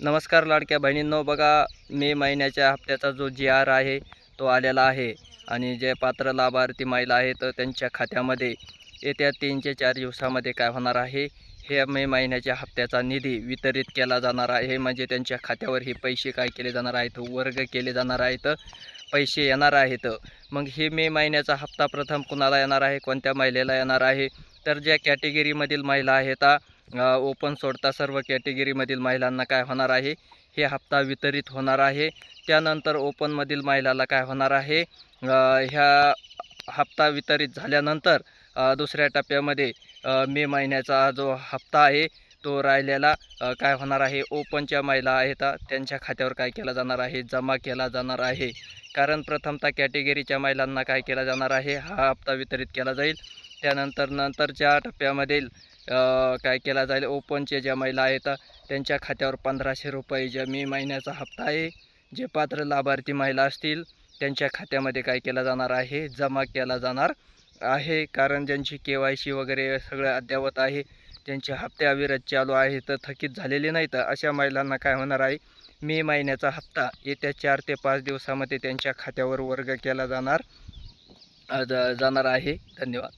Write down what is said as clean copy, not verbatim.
नमस्कार लाडक्या बहिणींनो, बघा मे महिन्याच्या हप्त्याचा जो जी आर आहे तो आलेला आहे आणि जे पात्र लाभार्थी महिला आहेत त्यांच्या खात्यामध्ये येत्या 3 ते 4 दिवसामध्ये काय होणार आहे, हे मे महिन्याच्या हप्त्याचा निधी वितरित केला जाणार आहे. म्हणजे त्यांच्या खात्यावर हे पैसे काय केले जाणार आहेत, वर्ग केले जाणार आहेत, पैसे येणार आहेत. मग हे मे महिन्याचा हप्ता प्रथम कुणाला येणार आहे, कोणत्या महिलेला येणार आहे, तर ज्या कॅटेगरीमधील महिला आहेत, ओपन सोडता सर्व कॅटेगरीमधील महिलांना काय होणार आहे, हे हप्ता वितरित होणार आहे. त्यानंतर ओपनमधील महिलाला काय होणार आहे, ह्या हप्ता वितरित झाल्यानंतर दुसऱ्या टप्प्यामध्ये मे महिन्याचा जो हप्ता आहे तो राहिलेला काय होणार आहे, ओपनच्या महिला आहेत त्यांच्या खात्यावर काय केला जाणार आहे, जमा केला जाणार आहे. कारण प्रथमतः कॅटेगरीच्या महिलांना काय केला जाणार आहे, हा हप्ता वितरित केला जाईल. त्यानंतर नंतरच्या टप्प्यामधील काय केला जाईल, ओपनचे ज्या महिला आहेत त्यांच्या खात्यावर 1500 रुपये ज्या मे महिन्याचा हप्ता आहे, जे पात्र लाभार्थी महिला असतील त्यांच्या खात्यामध्ये काय केला जाणार आहे, जमा केला जाणार आहे. कारण ज्यांची KYC वगैरे सगळं अद्ययावत आहे, त्यांचे हप्ते अविरत चालू आहेत, थकीत झालेले नाहीत, अशा महिलांना काय होणार आहे, मे महिन्याचा हप्ता येत्या 4 ते 5 दिवसामध्ये त्यांच्या खात्यावर वर्ग केला जाणार आहे. धन्यवाद.